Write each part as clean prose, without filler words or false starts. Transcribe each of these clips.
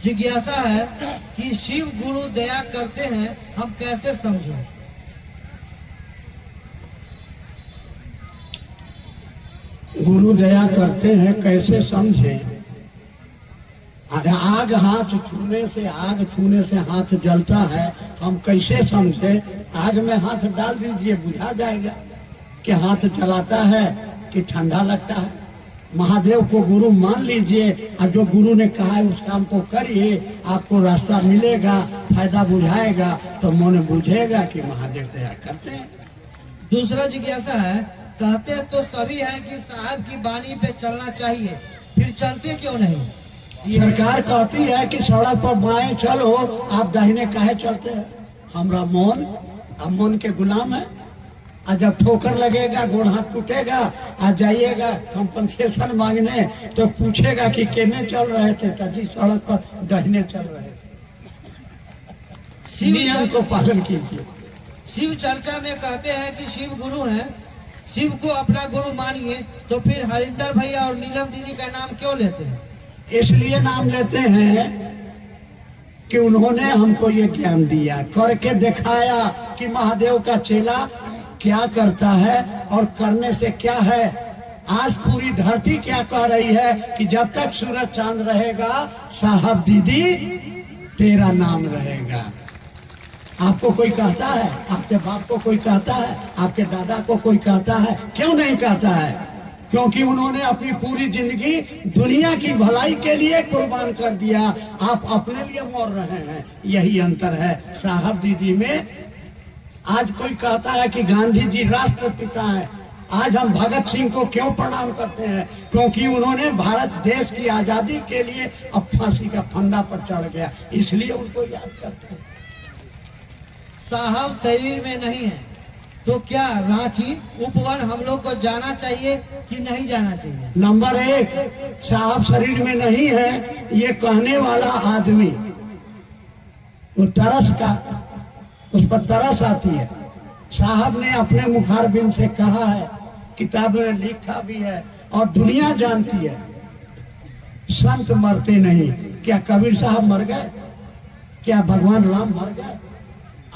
जिज्ञासा है कि शिव गुरु दया करते हैं, हम कैसे समझें? गुरु दया करते हैं कैसे समझे? आग हाथ छूने से हाथ जलता है, हम कैसे समझे? आग में हाथ डाल दीजिए, बुझा जाएगा कि हाथ जलाता है कि ठंडा लगता है। महादेव को गुरु मान लीजिए और जो गुरु ने कहा है उस काम को करिए, आपको रास्ता मिलेगा, फायदा बुझाएगा, तो मन बुझेगा कि महादेव दया करते हैं। दूसरा जिज्ञासा है, कहते तो सभी है कि साहब की बानी पे चलना चाहिए, फिर चलते क्यों नहीं? सरकार कहती है कि सड़क पर बाएं चलो, आप दाहिने काहे चलते हैं? हमरा मन, आप मन के गुलाम है। और जब ठोकर लगेगा, गोड़ हाथ टूटेगा, आ जाइएगा कंपनसेशन मांगने, तो पूछेगा कि केने चल रहे थे? तो जी सड़क पर दाहिने चल रहे थे। नियम को पालन कीजिए। शिव चर्चा में कहते हैं कि शिव गुरु हैं, शिव को अपना गुरु मानिए, तो फिर हरिंदर भैया और नीलम दीदी का नाम क्यों लेते हैं? इसलिए नाम लेते हैं कि उन्होंने हमको ये ज्ञान दिया, करके दिखाया कि महादेव का चेला क्या करता है और करने से क्या है। आज पूरी धरती क्या कह रही है कि जब तक सूरज चांद रहेगा, साहब दीदी तेरा नाम रहेगा। आपको कोई कहता है? आपके बाप को कोई कहता है? आपके दादा को कोई कहता है? क्यों नहीं कहता है? क्योंकि उन्होंने अपनी पूरी जिंदगी दुनिया की भलाई के लिए कुर्बान कर दिया। आप अपने लिए मर रहे हैं, यही अंतर है साहब दीदी में। आज कोई कहता है कि गांधी जी राष्ट्रपिता है। आज हम भगत सिंह को क्यों प्रणाम करते हैं? क्योंकि उन्होंने भारत देश की आजादी के लिए अब फांसी का फंदा पर चढ़ गया, इसलिए उनको याद करते हैं। साहब शरीर में नहीं है, तो क्या रांची उपवन हम लोग को जाना चाहिए कि नहीं जाना चाहिए? नंबर 1, साहब शरीर में नहीं है, ये कहने वाला आदमी वो तरस का, उस पर तरस आती है। साहब ने अपने मुखारबिन से कहा है, किताब में लिखा भी है और दुनिया जानती है, संत मरते नहीं। क्या कबीर साहब मर गए? क्या भगवान राम मर गए?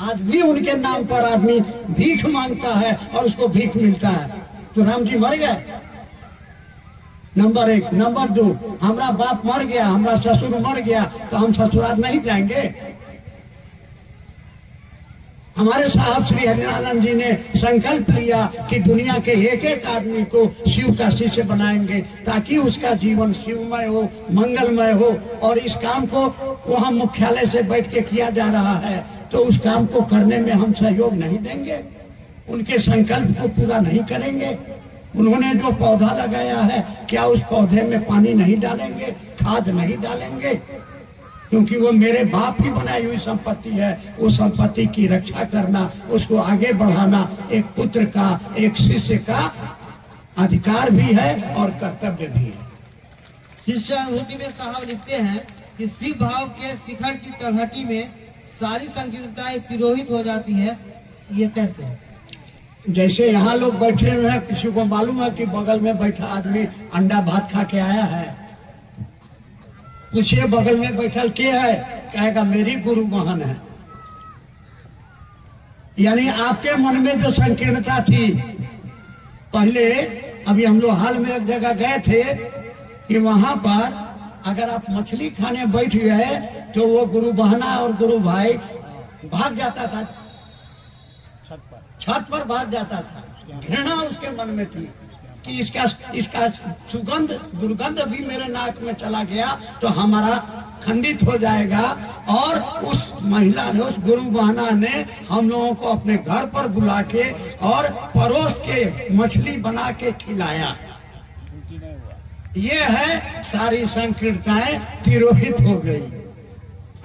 आज भी उनके नाम पर आदमी भीख मांगता है और उसको भीख मिलता है, तो राम जी मर गए? नंबर 1। नंबर 2, हमारा बाप मर गया, हमारा ससुर मर गया, तो हम ससुराल नहीं जाएंगे? हमारे साहब श्री हरिनारायण जी ने संकल्प लिया कि दुनिया के एक एक आदमी को शिव का शिष्य बनाएंगे, ताकि उसका जीवन शिवमय हो, मंगलमय हो। और इस काम को वहाँ मुख्यालय से बैठ के किया जा रहा है, तो उस काम को करने में हम सहयोग नहीं देंगे, उनके संकल्प को पूरा नहीं करेंगे। उन्होंने जो पौधा लगाया है, क्या उस पौधे में पानी नहीं डालेंगे, खाद नहीं डालेंगे? क्योंकि वो मेरे बाप की बनाई हुई संपत्ति है। वो संपत्ति की रक्षा करना, उसको आगे बढ़ाना एक पुत्र का, एक शिष्य का अधिकार भी है और कर्तव्य भी है। शिष्य अनुभूति में साहब लिखते हैं कि शिव भाव के शिखर की तलहटी में सारी संकीर्णताएं तिरोहित हो जाती है। ये कैसे है? जैसे यहाँ लोग बैठे हुए हैं, किसी को मालूम है कि बगल में बैठा आदमी अंडा भात खा के आया है? पूछिए बगल में बैठल के है, कहेगा मेरी गुरु महान है। यानी आपके मन में जो संकीर्णता थी पहले, अभी हम लोग हाल में एक जगह गए थे कि वहां पर अगर आप मछली खाने बैठ गए तो वो गुरु बहना और गुरु भाई भाग जाता था, छत पर भाग जाता था। घृणा उसके मन में थी कि इसका सुगंध दुर्गंध भी मेरे नाक में चला गया तो हमारा खंडित हो जाएगा। और उस महिला ने, उस गुरु बहना ने हम लोगों को अपने घर पर बुला के और परोस के मछली बना के खिलाया। ये है सारी संकीर्णताएं तिरोहित हो गई।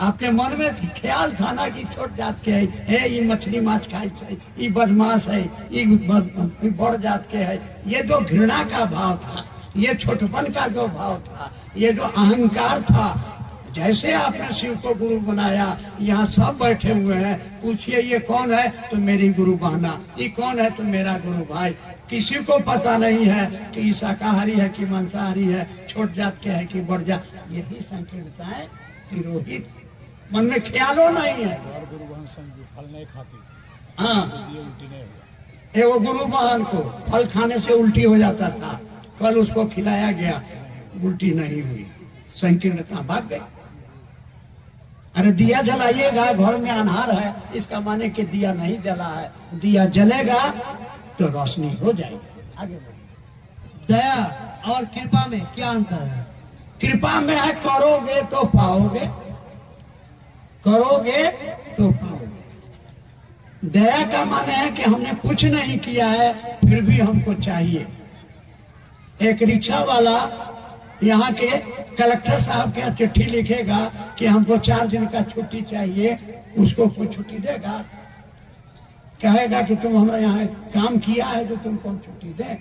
आपके मन में ख्याल था ना कि छोट जात के है, ये मछली माछ खाई है, ये बदमाश है, ये बड़ जात के है। ये जो घृणा का भाव था, ये छोटपन का जो भाव था, ये जो अहंकार था, जैसे आपने शिव को गुरु बनाया, यहाँ सब बैठे हुए हैं, पूछिए ये कौन है तो मेरी गुरु बहना, ये कौन है तो मेरा गुरु भाई। किसी को पता नहीं है कि ये शाकाहारी है कि मांसाहारी है, छोट जात के है कि बड़ जात। यही संकीर्णताएं तिरोहित, मन में ख्यालो नहीं है। और गुरु बहन संग जो फल नहीं खाती, हाँ, ये उल्टी नहीं हुआ। एवं गुरु बहन को फल खाने से उल्टी हो जाता था, कल उसको खिलाया गया, उल्टी नहीं हुई, संकीर्णता भाग गई। अरे दिया जलाइएगा, घर में अंधार है, इसका माने कि दिया नहीं जला है, दिया जलेगा तो रोशनी हो जाएगी। आगे बढ़िए। दया और कृपा में क्या अंतर है? कृपा में है करोगे तो पाओगे, करोगे तो पाओगे। दया का माने है कि हमने कुछ नहीं किया है फिर भी हमको चाहिए। एक रिक्शा वाला यहाँ के कलेक्टर साहब के यहाँ चिट्ठी लिखेगा कि हमको 4 दिन का छुट्टी चाहिए, उसको कोई छुट्टी देगा? कहेगा कि तुम हमारे यहाँ काम किया है तो तुमको हम छुट्टी दे,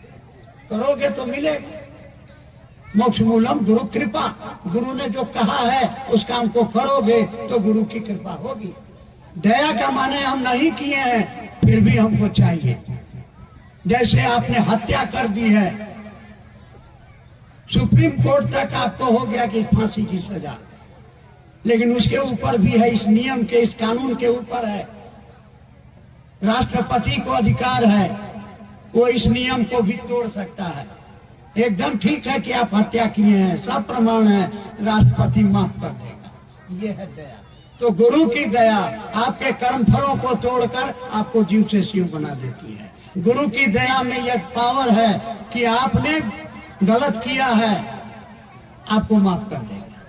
करोगे तो मिलेगा। मोक्ष मूलम गुरु कृपा, गुरु ने जो कहा है उस काम को करोगे तो गुरु की कृपा होगी। दया का माने हम नहीं किए हैं फिर भी हमको चाहिए। जैसे आपने हत्या कर दी है, सुप्रीम कोर्ट तक आपको हो गया कि फांसी की सजा, लेकिन उसके ऊपर भी है, इस नियम के, इस कानून के ऊपर है, राष्ट्रपति को अधिकार है, वो इस नियम को भी तोड़ सकता है। एकदम ठीक है कि आप हत्या किए हैं, सब प्रमाण है, राष्ट्रपति माफ कर देगा। ये है दया। तो गुरु की दया आपके कर्म फलों को तोड़कर आपको जीव से शिव बना देती है। गुरु की दया में यह पावर है कि आपने गलत किया है, आपको माफ कर देगा।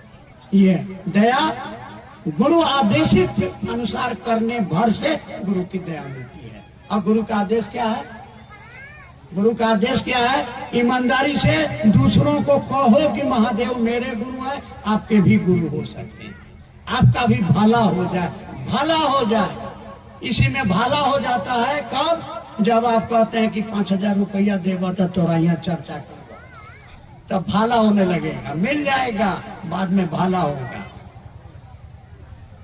ये दया गुरु आदेशित अनुसार करने भर से गुरु की दया मिलती है। और गुरु का आदेश क्या है? गुरु का आदेश क्या है? ईमानदारी से दूसरों को कहो कि महादेव मेरे गुरु है, आपके भी गुरु हो सकते हैं, आपका भी भला हो जाए, भला हो जाए। इसी में भला हो जाता है कब? जब आप कहते हैं कि 5000 रुपया देगा तो तोरा यहाँ चर्चा करूंगा, तब भला होने लगेगा, मिल जाएगा, बाद में भला होगा।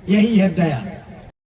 यही है दया।